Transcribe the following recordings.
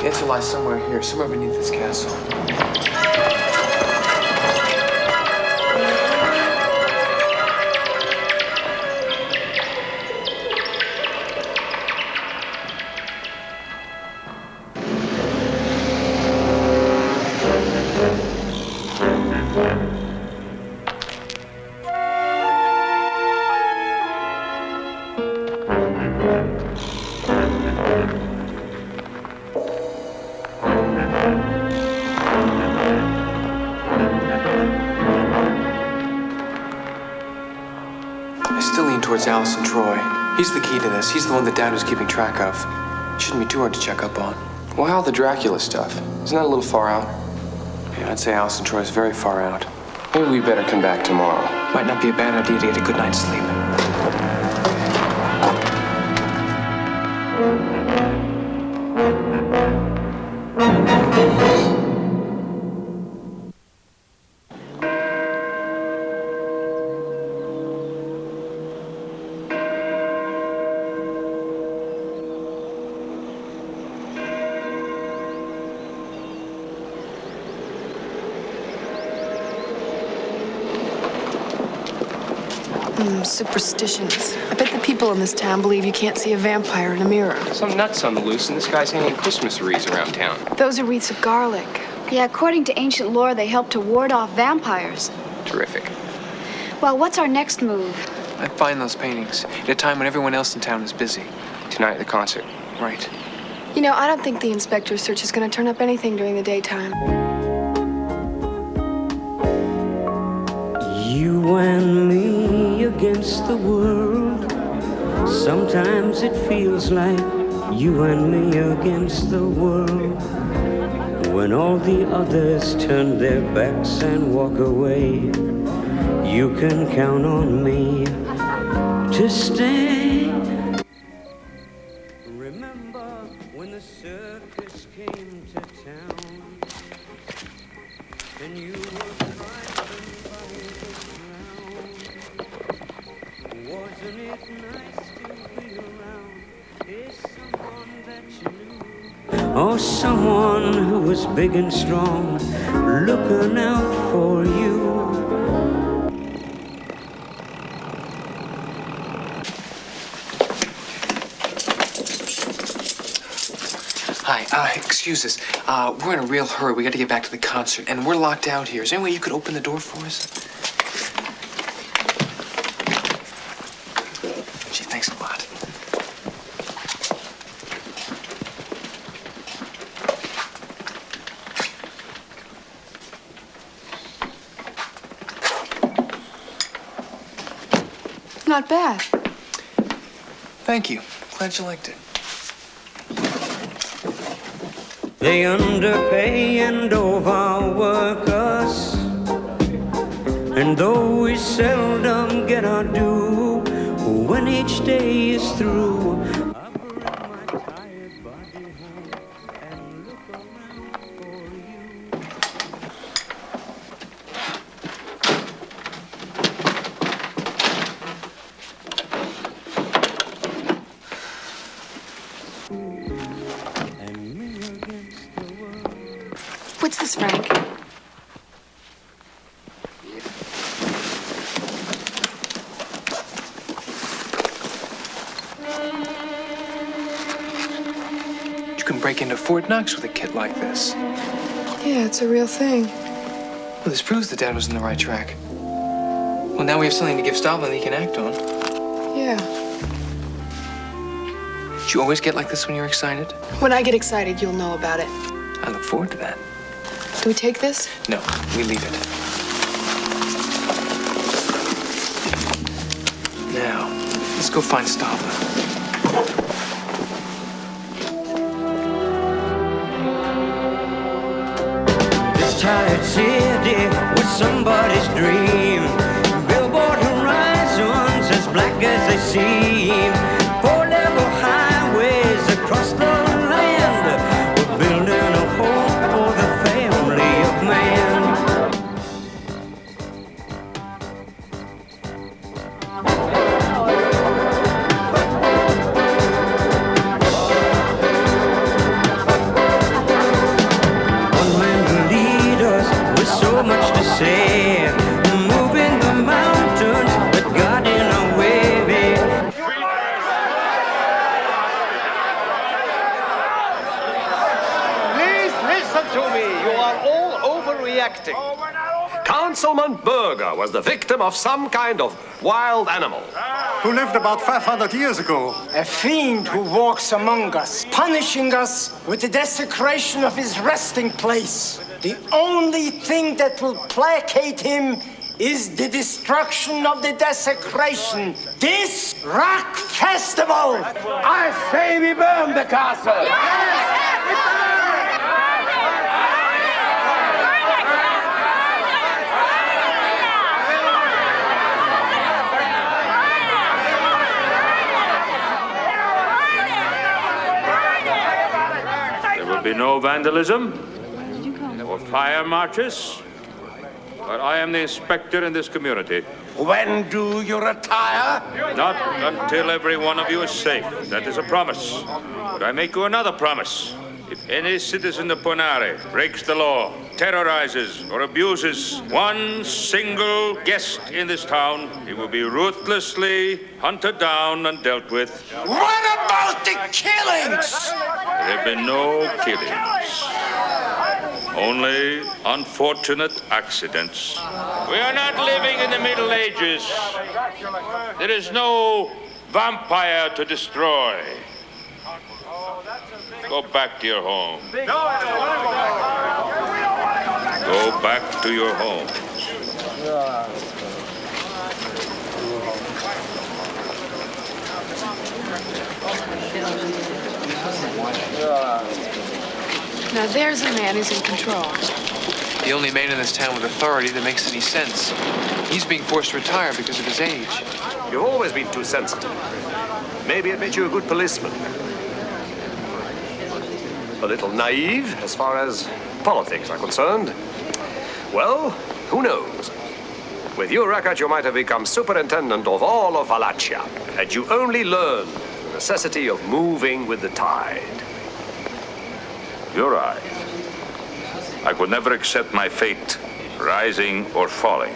answer lies somewhere here, somewhere beneath this castle. Allison Troy. He's the key to this. He's the one that Dad was keeping track of. Shouldn't be too hard to check up on. Well, how the Dracula stuff? Isn't that a little far out? Yeah, I'd say Allison Troy is very far out. Maybe we better come back tomorrow. Might not be a bad idea to get a good night's sleep. Superstitions. I bet the people in this town believe you can't see a vampire in a mirror. Some nuts on the loose, and this guy's hanging Christmas wreaths around town. Those are wreaths of garlic. Yeah, according to ancient lore, they help to ward off vampires. Terrific. Well, what's our next move? I'd find those paintings at a time when everyone else in town is busy. Tonight at the concert. Right. You know, I don't think the inspector's search is going to turn up anything during the daytime. You and me against the world. Sometimes it feels like you and me against the world. When all the others turn their backs and walk away, you can count on me to stay. Remember when the circus came to town and you were frightened by the clown? Wasn't it nice to be around? Is someone that you knew? Or someone who was big and strong, looking out for you? Hi, excuse us. We're in a real hurry. We got to get back to the concert, and we're locked out here. Is there any way you could open the door for us? Gee, thanks a lot. Not bad. Thank you. Glad you liked it. They underpay and overwork us, and though we seldom get our due, when each day is through, I bring my tired body home and look around for you. And me against the world. What's this, Frank? You can break into Fort Knox with a kit like this. Yeah, it's a real thing. Well, this proves that Dad was on the right track. Well, now we have something to give Stalin that he can act on. Yeah. Do you always get like this when you're excited? When I get excited, you'll know about it. I look forward to that. Do we take this? No, we leave it. Now, let's go find Stalin. This tired city was somebody's dream. Billboard horizons as black as they seem. Four-level highways across the land. We're building a home for the family of man. Listen to me. You are all overreacting. Councilman Berger was the victim of some kind of wild animal. Who lived about 500 years ago. A fiend who walks among us, punishing us with the desecration of his resting place. The only thing that will placate him is the destruction of the desecration. This rock festival! I say we burn the castle! There will be no vandalism or fire marches, but I am the inspector in this community. When do you retire? Not until every one of you is safe. That is a promise. But I make you another promise. If any citizen of Ponare breaks the law, terrorizes or abuses one single guest in this town, he will be ruthlessly hunted down and dealt with. What about the killings? There have been no killings. Only unfortunate accidents. We are not living in the Middle Ages. There is no vampire to destroy. Go back to your home. Go back to your home. Now there's a man who's in control. The only man in this town with authority that makes any sense. He's being forced to retire because of his age. You've always been too sensitive. Maybe it made you a good policeman. A little naive as far as politics are concerned. Well, who knows? With your record, you might have become superintendent of all of Wallachia, and you only learned the necessity of moving with the tide. You're right. I could never accept my fate, rising or falling,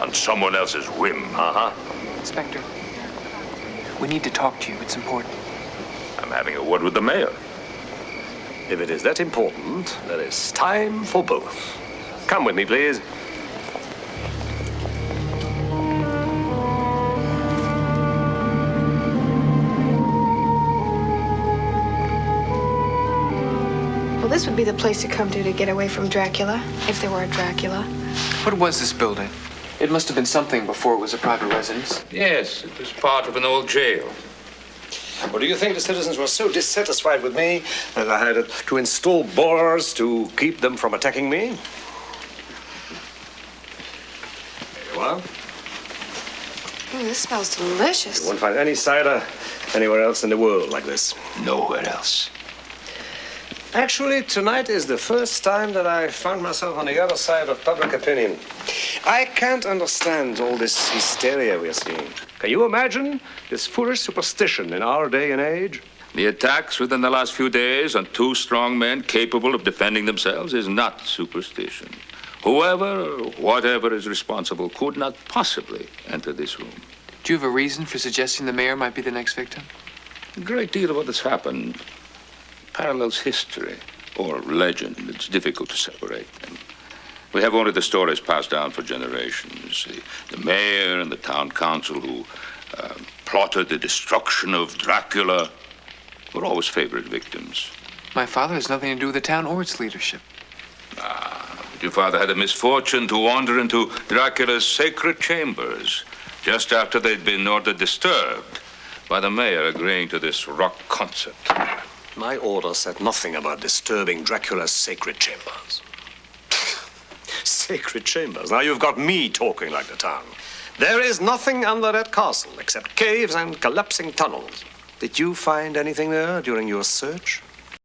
on someone else's whim. Inspector, we need to talk to you. It's important. I'm having a word with the mayor. If it is that important, there is time for both. Come with me, please. Well, this would be the place to come to get away from Dracula, if there were a Dracula. What was this building? It must have been something before it was a private residence. Yes, it was part of an old jail. Well, do you think the citizens were so dissatisfied with me that I had to install bars to keep them from attacking me? There you are. Ooh, this smells delicious. You won't find any cider anywhere else in the world like this. Nowhere else. Actually, tonight is the first time that I found myself on the other side of public opinion. I can't understand all this hysteria we're seeing. Can you imagine this foolish superstition in our day and age? The attacks within the last few days on two strong men capable of defending themselves is not superstition. Whoever or whatever is responsible could not possibly enter this room. Do you have a reason for suggesting the mayor might be the next victim? A great deal of what has happened parallels history or legend. It's difficult to separate them. We have only the stories passed down for generations. The mayor and the town council who plotted the destruction of Dracula were always favorite victims. My father has nothing to do with the town or its leadership. But your father had the misfortune to wander into Dracula's sacred chambers just after they'd been ordered disturbed by the mayor agreeing to this rock concert. My order said nothing about disturbing Dracula's sacred chambers. Sacred chambers? Now you've got me talking like the town. There is nothing under that castle except caves and collapsing tunnels. Did you find anything there during your search?